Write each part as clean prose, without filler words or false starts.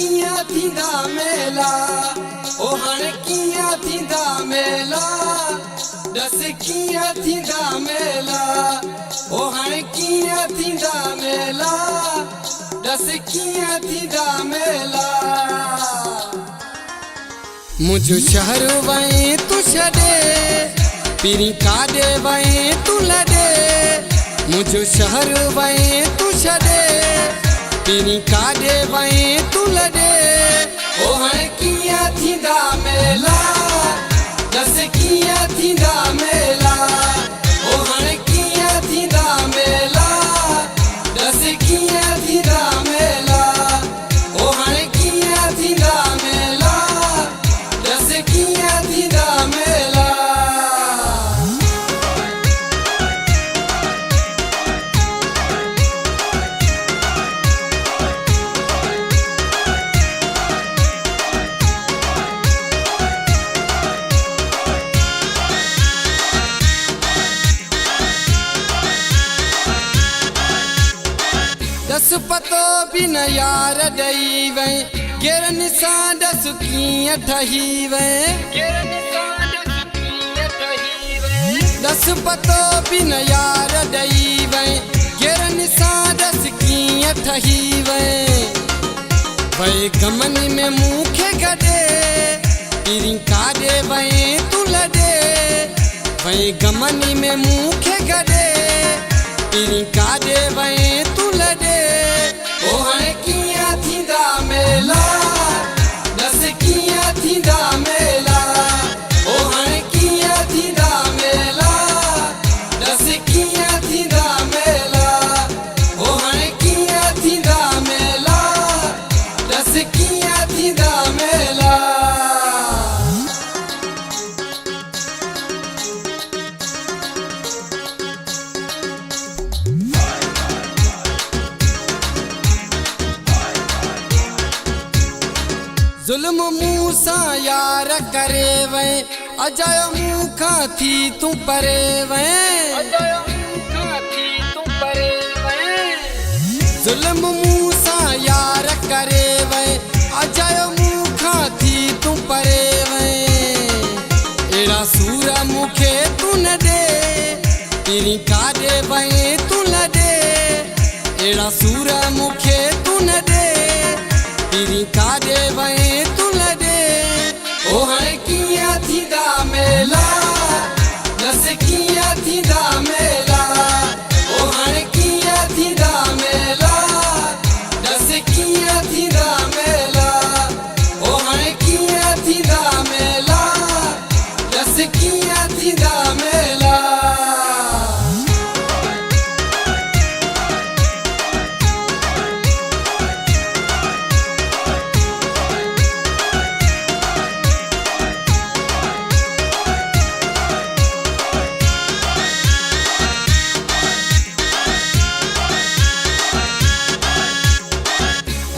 किया थींदा मेला ओ हाणे किया थींदा मेला दस किया थींदा मेला ओ हाणे किया थींदा मेला दस किया थींदा मेला मुझो शहर वहीं तू छड़े पीरी काडे वहीं तू लड़े मुझो शहर वहीं तू छड़े पीरी काडे वहीं तू लड़े ओ हाणे किया थींदा मेला दस किया थींदा मेला ओ हाणे किया थींदा मेला दस किया थींदा मेला ओ हाणे किया थींदा मेला दस किया थींदा मेला दस पतो भी न यार दई वे गिरन सा दस किया ठही वे दस पतो भी न यार दई वे गिरन सा दस किया ठही वे वे गमन में मुखे गडे पीरी काडे वे तू लडे वे गमन में मुखे गडे पीरी काडे वे तू लडे ओ हाणे किया थींदा मेला दस किया थींदा मेला ओ हाणे किया थींदा मेला दस किया थींदा मेला ओ हाणे किया थींदा मेला दस किया थींदा मेला जुल्म मूसा यार करे वे अजय मुखा थी तू परे वे जुल्म मूसा यार करे वे अजय मुखा थी तू परे वे एड़ा सूरा मुखे तू न दे पीरी काडे वे तू लडे एड़ा सूरा मुखे तू न दे पीरी काडे वे तू लडे ओ हाणे किया थींदा मेला दस किया थींदा मेला ओ हाणे किया थींदा मेला दस किया थींदा मेला ओ हाणे किया थींदा मेला दस किया थींदा मेला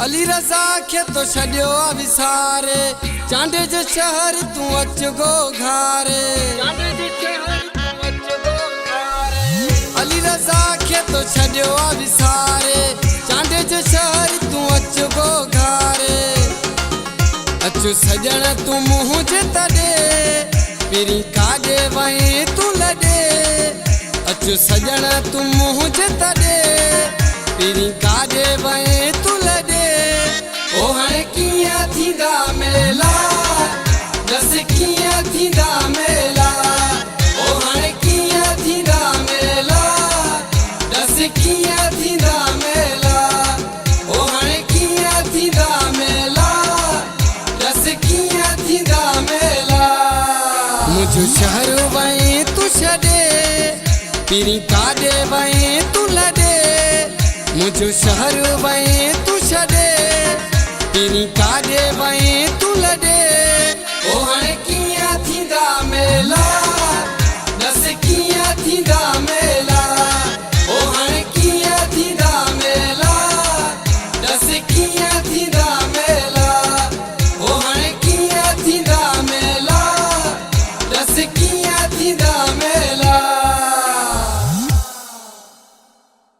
अली रज़ा खे तो छड़ियो विसारे चांडे जे शहर तू अच गो घारे अली रज़ा खे तो छड़ियो विसारे चांडे जे शहर तू अच गो घारे अचो सजण तू मुंह जे तडे पीरी काडे वहीं तू लडे अचो सजण तू मुंह जे तडे पीरी काडे वहीं तू लडे ओ हाणे किया थींदा मेला दस किया थींदा मेला ओ हाणे किया थींदा मेला दस किया थींदा मेला ओ हाणे किया थींदा मेला दस किया थींदा मेला मुझो शहर वहीं तू छड़े पीरी काडे वहीं तू लडे मुझो शहर वहीं तू छड़े पीरी काडे वहीं तू लडे